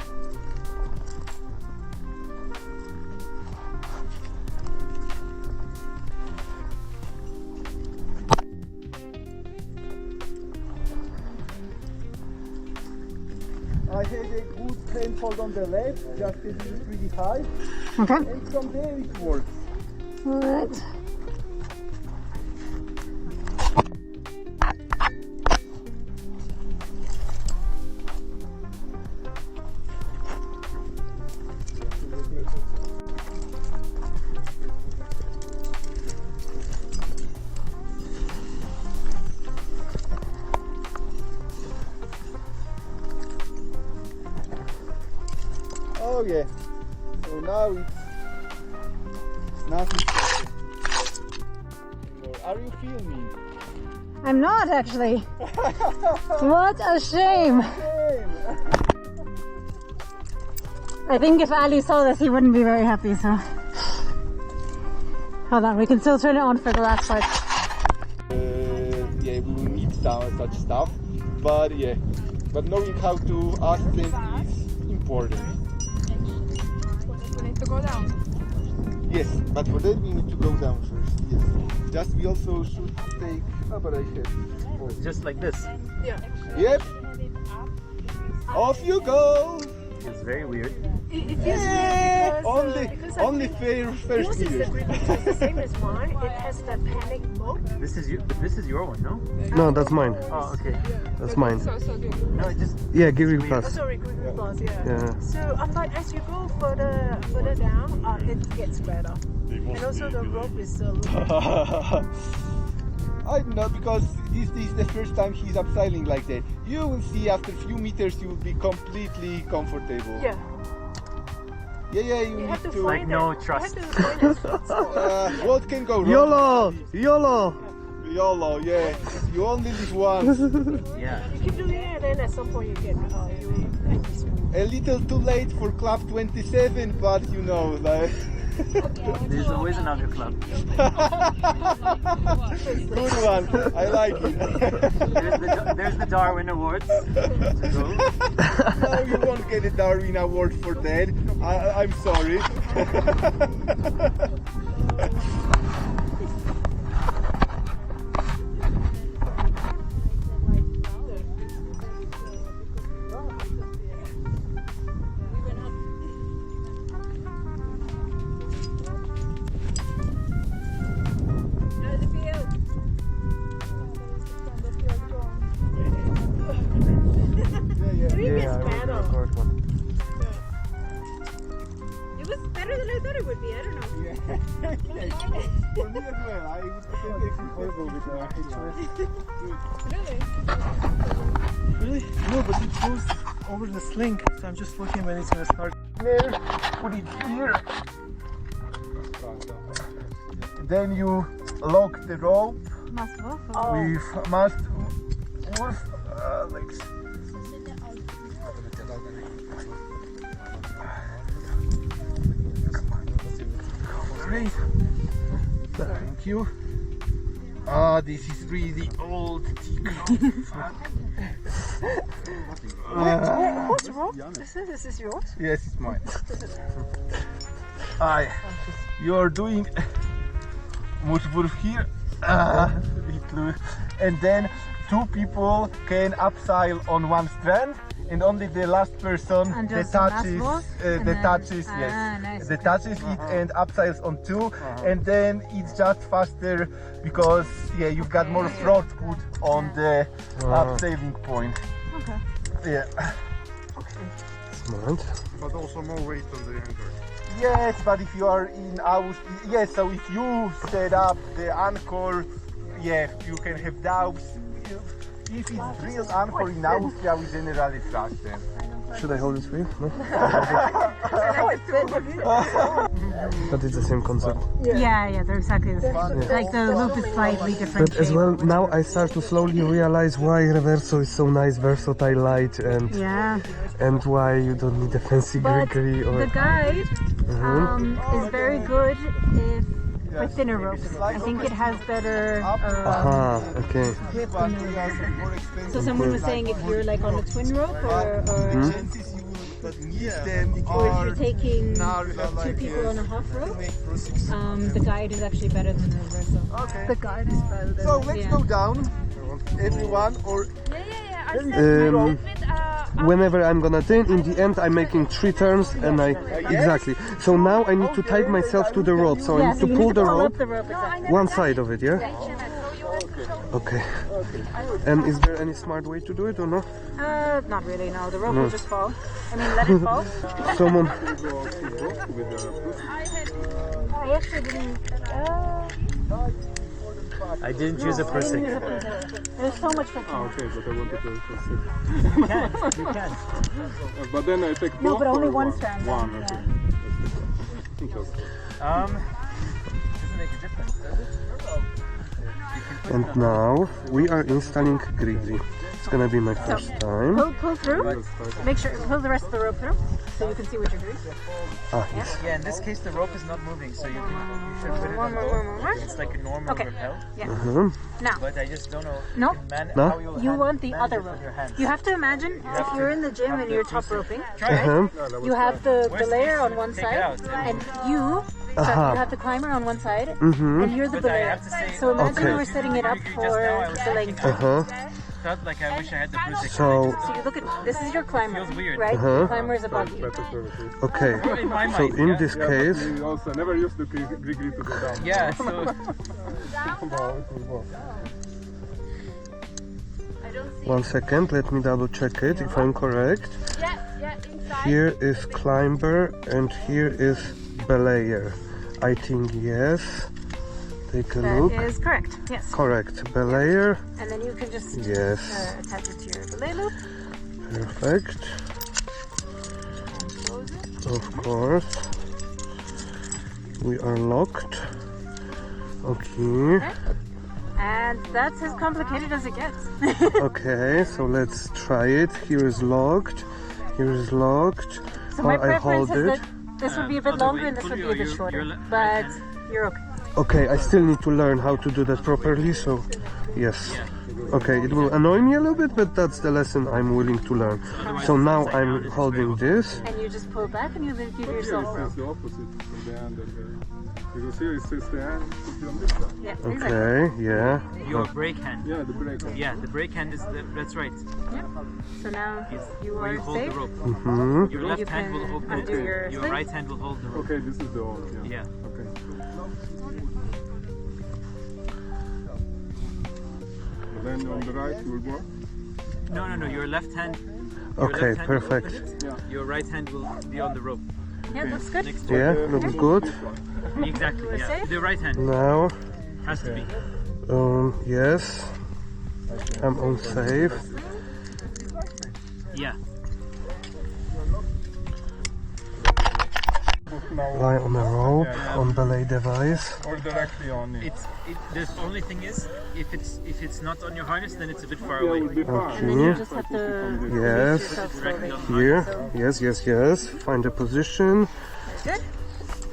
I had a good handhold on the left, just a little pretty high, Okay. and from there it works. Alright. Oh yeah, so now it's nothing anymore. Are you filming? I'm not actually. What a shame. I think if Ali saw this, he wouldn't be very happy, so. Hold on, we can still turn it on for the last part. Yeah, we will need such stuff, but yeah, but knowing how to ascend is important. We need to go down. Yes, but for that we need to go down first. Yes. Just we also should take. Oh, but I have. Just like this. Yeah. Yep. Off you go. It's very weird. It feels Yeah. weird because Only yours first is the meters. GriGri, it's the same as mine. It has the panic mode. This is your one, no? No, that's mine. Oh, okay. That's mine. So good. No, it just Yeah, GriGri Oh, Plus. sorry, GriGri Plus, yeah. Yeah. So, but as you go further down, it gets better. And also the rope is a little I don't know, because this is the first time he's abseiling like that. You will see after a few meters you will be completely comfortable. yeah. Yeah, You have to Like find no that. trust. You have to find that spot. What can go wrong? YOLO! YOLO! YOLO, yeah. You only live once. Yeah. You keep doing it, and then at some point you get A little too late for Club 27, but you know, like. There's always another club. Good one. I like it. There's the Darwin Awards to go. No, you won't get a Darwin Award for that. I'm sorry. For me as well. I would take horrible with Really? No, but it goes over the sling, so I'm just looking when it's gonna start. There, put it here. Then you lock the rope with must legs. Great. Thank you. This is really old. Whose rope? This is yours? Yes, it's mine. You're doing Mushburf here, and then two people can abseil on one strand, and only the last person detaches, detaches it and abseils on two, and then it's just faster because you've got more throat put on the abseiling point. Okay. Yeah. Smart. But also more weight on the anchor. Yes, but if you are in Austria, so if you set up the anchor, you can have doubts. If it's real anchor in Austria, we generally trust them. Should I hold it for you? No? But it's the same concept. Yeah, they're exactly the same. Like the loop is slightly different. But as well, now I start to slowly realize why Reverso is so nice, versatile, light, and why you don't need a fancy GriGri or. The guide is very good for thinner ropes. I think it has better okay. grip on the rope. So someone was saying if you're like on a twin rope or if you're taking two people on a half rope, the guide is actually better than the Reverso. Okay. The guide is better than So let's go down, everyone, or whenever I'm gonna turn, in the end I'm making 3 turns and exactly. So now I need to tie myself to the rope, so I need to pull the rope, one side of it, yeah? Okay. And is there any smart way to do it or no? Not really, no. The rope will just fall. I mean, let it fall. Someone. I actually didn't. I didn't choose a person. There's so much friction. Okay, but I wanted to proceed. You can. But then I take No, both but only or one strand. One, Yeah. okay. Interesting. Doesn't make a difference, does it? And now we are installing GriGri. It's gonna be my first time. Pull through. Make sure pull the rest of the rope through, so you can see what you're doing. Yes. Yeah, in this case the rope is not moving, so you should put it on board. It's like a normal rappel. Yeah. Now. But I just don't know. No. How You want the other rope. You have to imagine if you're in the gym and you're top roping, you have the layer on one side, and you have the climber on one side, and you're the belayer. So imagine you were setting it up for belaying. Felt like I wish I had the bruising. So you look at this is your climber, Feels weird. right? The climber is above you. okay. So in this case, We also never used the GriGri to go down. Yeah, so one second, let me double check it if I'm correct. Here is climber and here is belayer. I think yes. Take a look. That is correct. Yes. Correct. Belayer. And then you can just attach it to your belay loop. Perfect. Of course. We are locked. Okay. And that's as complicated as it gets. Okay, so let's try it. Here is locked. Here is locked. So my I hold preference is it. that this would be a bit longer and this would be a bit shorter. But you're okay. Okay, I still need to learn how to do that properly, so yes. Okay, it will annoy me a little bit, but that's the lesson I'm willing to learn. So now I'm holding this. And you just pull back and you then give yourself rope. It's the opposite from the end. Because here it says the hand, put it on this side. Yeah, exactly. Okay, yeah. your brake hand. Yeah, the brake. Yeah, the brake hand is that's right. So now you Where are you hold safe. the rope. Mm-hmm. Your left hand will hold undo your your sling. right hand will hold the rope. Okay, this is the old. Yeah. Okay. Then on the right you will work. No. Your left hand. Okay, hand perfect. Your right hand will be on the rope. Yeah, looks good. Next Yeah, looks good. Exactly, yeah. safe? The right hand Now, has to be. yes, I'm on safe. Yeah. Lie on a rope, on belay device. Or directly on it. The only thing is, if it's not on your harness, then it's a bit far away. And then you just have to Yes. yourself slowly. Here, yes. Find a position. Good.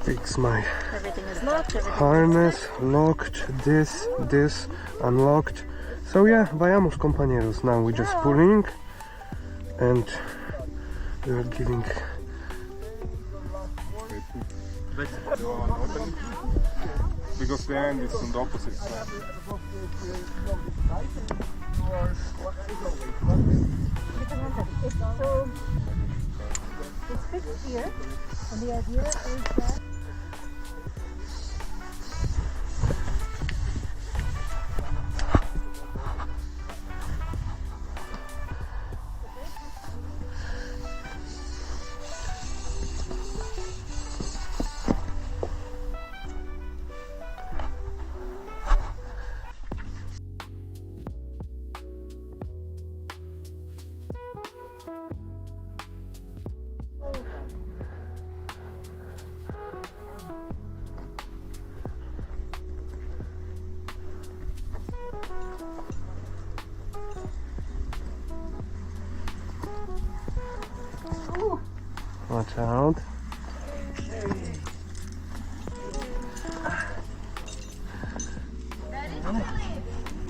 Fix my Everything is locked. Everything harness, locked, this, unlocked. So yeah, vayamos compañeros. Now we're just pulling and we're giving. But Because the end is on the opposite side. It's fixed here, and the idea is that Watch out.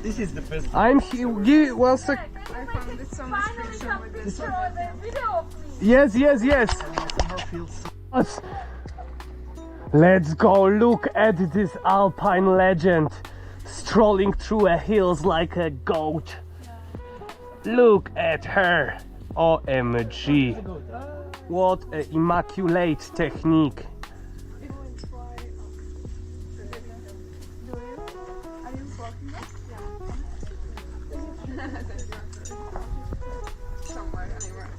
this is the best. I'm here. Give 1 sec. I found it so much friction with this. Yes. Let's go look at this alpine legend strolling through a hills like a goat. Look at her. OMG. What an immaculate technique. Somewhere, anywhere.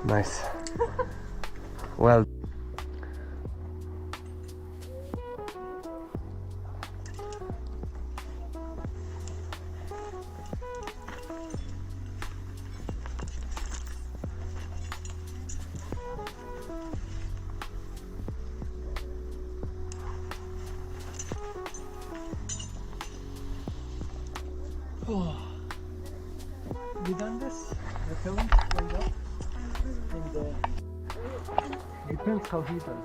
Nice. Well. You done this? The film like that? And depends how he does it.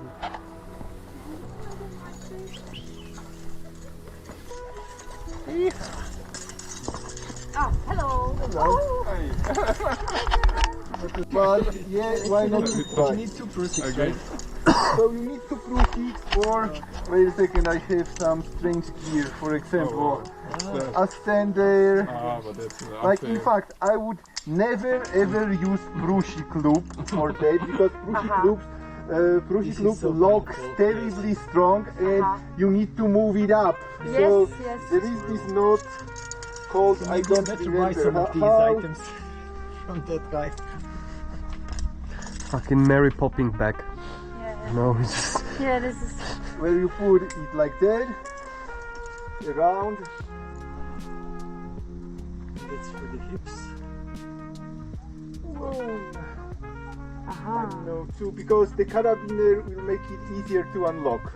But yeah, why not try? You need 2 proceeds, right? So you need to proceed, or wait a second, I have some strange gear, for example, a stander. But that's Like in fact, I would never ever use Prusi loop for that, because Prusi loop locks terribly strong and you need to move it up. So there is this knot called, I don't remember how. items from that guy. Fucking Mary popping back. No, it's just. yeah, this is Where you put it like that, around. That's for the hips. No, too, because the carabiner will make it easier to unlock.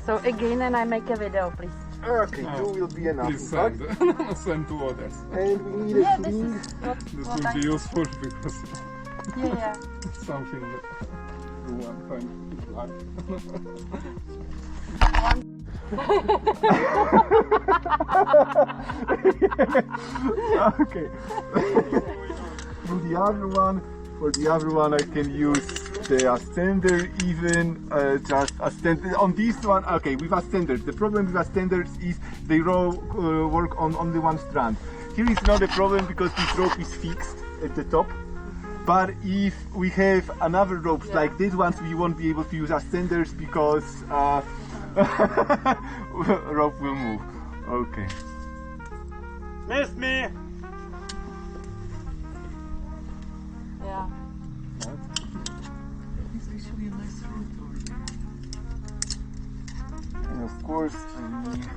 so again, and I make a video, please. Okay, two will be enough. Please in fact. send to others. And we need a This sling. is what, This what will be useful because yeah. something that you want time Okay. For the other one, I can use the ascender, even just ascender. On this one, okay, with ascenders. The problem with ascenders is they work on only one strand. Here is not a problem because this rope is fixed at the top. But if we have another ropes like these ones, we won't be able to use ascenders because rope will move. Okay. Missed me! Yeah. It's actually a nice route over here. And of course, I need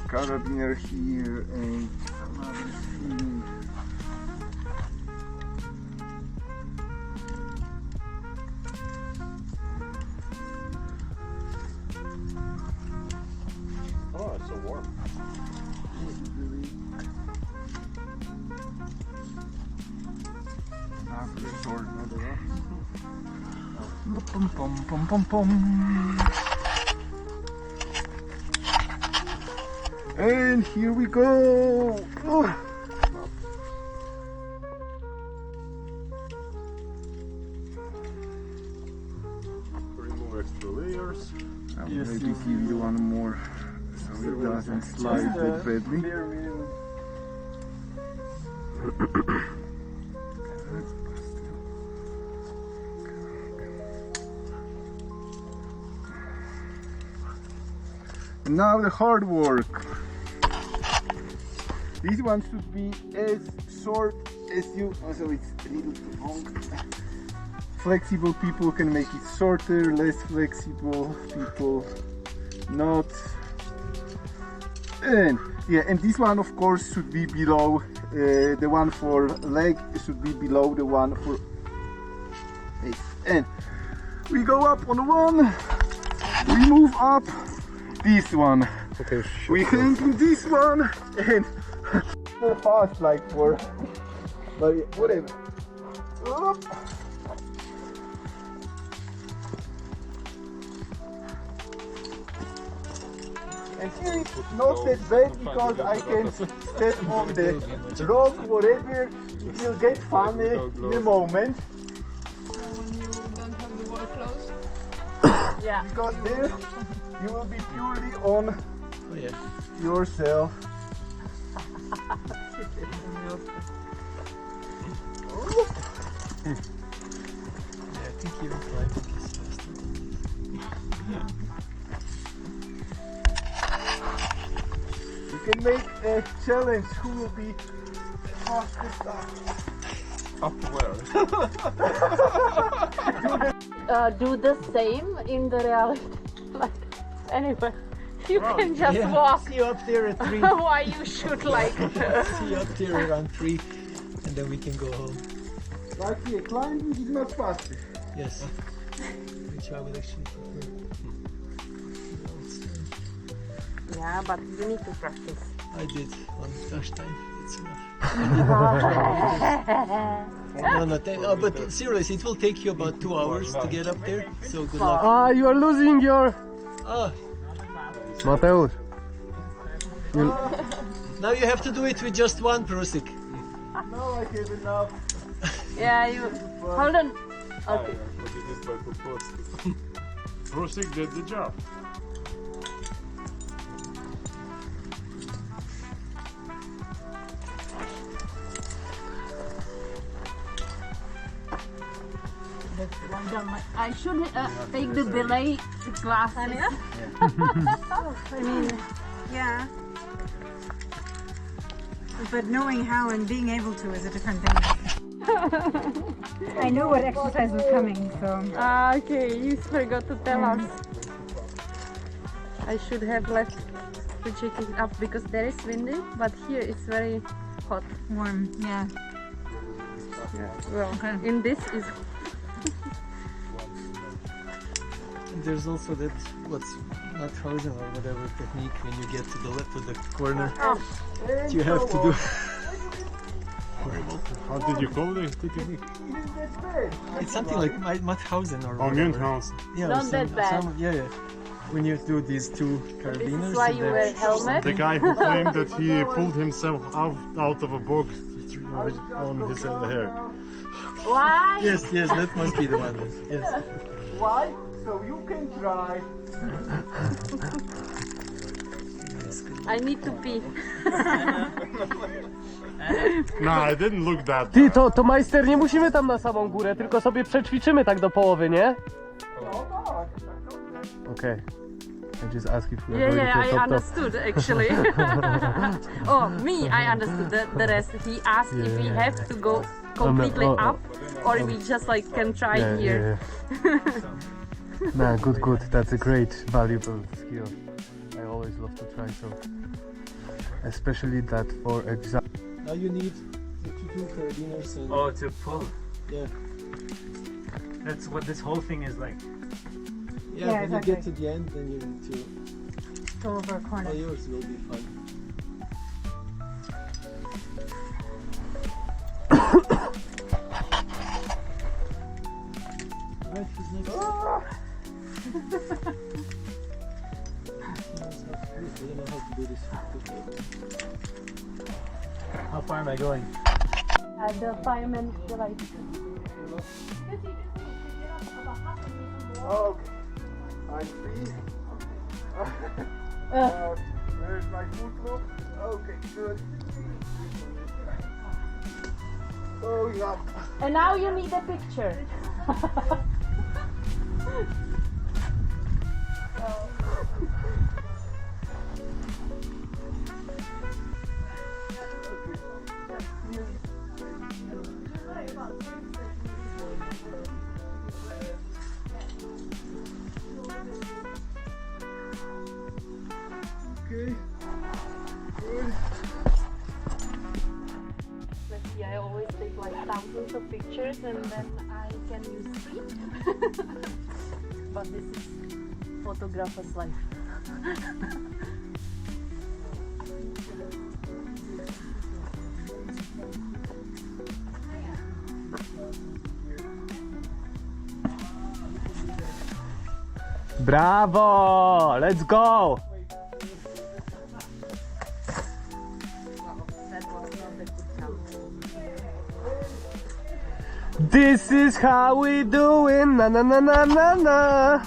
carabiner here and another thing. Oh, it's so warm. Pum pum pum pum pum. And here we go! Oh. Remove extra layers. I'll maybe give you one more so it doesn't slide that badly. And now the hard work. This one should be as short as you, also it's a little too long. Flexible people can make it shorter, less flexible people not. And yeah, and this one of course should be below, the one for leg should be below the one for waist. And we go up on one, we move up this one, Okay, we hang in this one, and not fast like for, but whatever. Up. And here it's not that bad because I can step on the rock, whatever, it will get funny in a moment. When you don't have the water close. Yeah. Because there you will be purely on yourself. Yeah, I think even climbing is faster. You can make a challenge who will be fastest up. Up where? Do the same in the reality. Like, anyway, you can just walk. See you up there at 3. Why you should like? See you up there around 3, and then we can go home. Like here, climbing is not fast. Yes. Which I would actually prefer. Yeah, but you need to practice. I did one first time. It's enough. No, but seriously, it will take you about 2 hours to get up there. So good luck. Ah, you are losing your... Ah, Mateusz. now you have to do it with just one Prusik. No, I have enough. Yeah, you. Hold on. Okay. Rusik did the job. I should take the belay glasses. I mean, yeah. But knowing how and being able to is a different thing. I knew what exercise was coming, so. Ah, okay, you forgot to tell us. I should have left to check it up because there is windy, but here it's very hot. Warm, yeah. Well, in this is. And there's also that what's not frozen or whatever technique when you get to the left of the corner. You have to do. How did you call the technique? It's something like Mauthausen or Oh, whatever. Münchhausen. Yeah, Not that bad. Yeah. When you do these two This carabiners. is why and you then- wear helmet. The guy who claimed that he pulled himself out of a box on his hair. Why? Yes, that must be the one. Yes. Why? So you can try. I need to pee. Nah, I didn't look that Ty, bad. to majster, nie musimy tam na samą górę, tylko sobie przećwiczymy tak do połowy, nie? Okej. I just asked if we are Yeah, going yeah, to I top understood actually. Oh, me, I understood the rest. He asked if we Yeah. have to go completely oh, up or we just like can try Yeah, here. yeah. Nah, good. That's a great, valuable skill. I always love to try so. Especially that for exam. Now you need the two carabiners and Oh, to pull. yeah. That's what this whole thing is like. Yeah, when exactly. you get to the end, then you need to. Go over a corner. Oh, yours will be fun. Right, who's next? I don't know how to do this. How far am I going? The fireman, like. Okay. I'm free. Where's my foot look? Okay, good. Oh yeah. And now you need a picture. Okay. Good. Let's see, I always take like thousands of pictures and then I can use 3. But this is photographer's life. Bravo! Let's go! That was not a good count. This is how we do it, na na na na na na.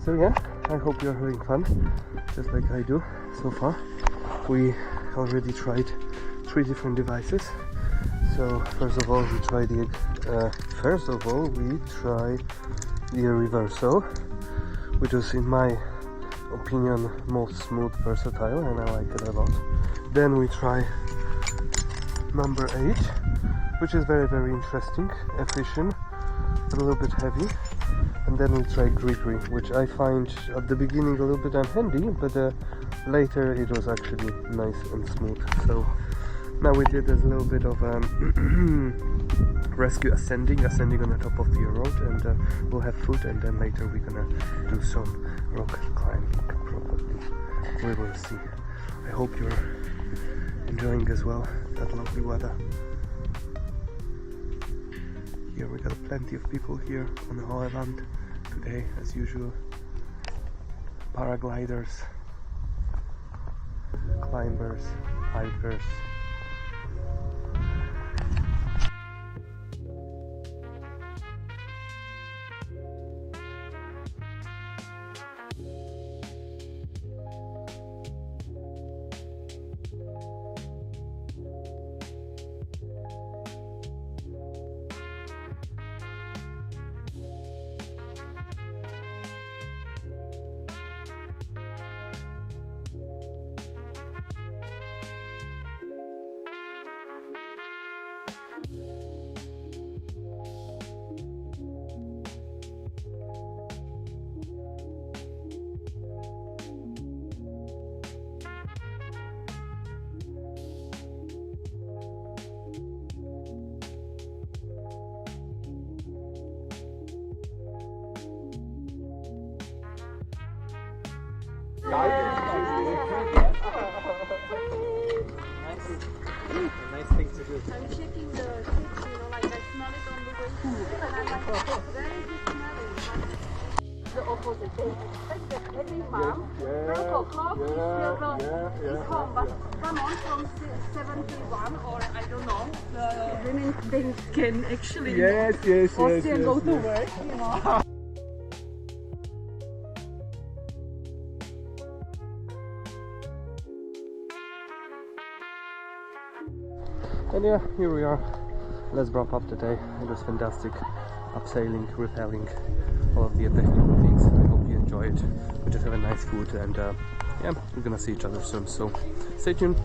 So yeah, I hope you're having fun, just like I do so far. We already tried 3 different devices. So first of all, we try the Reverso, which is in my opinion most smooth, versatile, and I like it a lot. Then we try number 8, which is very, very interesting, efficient, a little bit heavy. And then we try GriGri, which I find at the beginning a little bit unhandy, but later it was actually nice and smooth. So now we did a little bit of rescue ascending on the top of the road, and we'll have food, and then later we're gonna do some rock climbing probably. We will see. I hope you're enjoying as well that lovely weather. Here we got plenty of people here on the island today, as usual. Paragliders, climbers, hikers. Nice thing to do. I'm checking the chips, like I smell it on the way to and I'm like, where is it smelling? The opposite. They expect that every farm, 12 o'clock is still home, but someone from 71 or I don't know, the women they can actually still go to work, And yeah, here we are. Let's wrap up the day. It was fantastic. Abseiling, rappelling, all of the technical things. I hope you enjoy it. We just have a nice food, and yeah, we're gonna see each other soon. So stay tuned.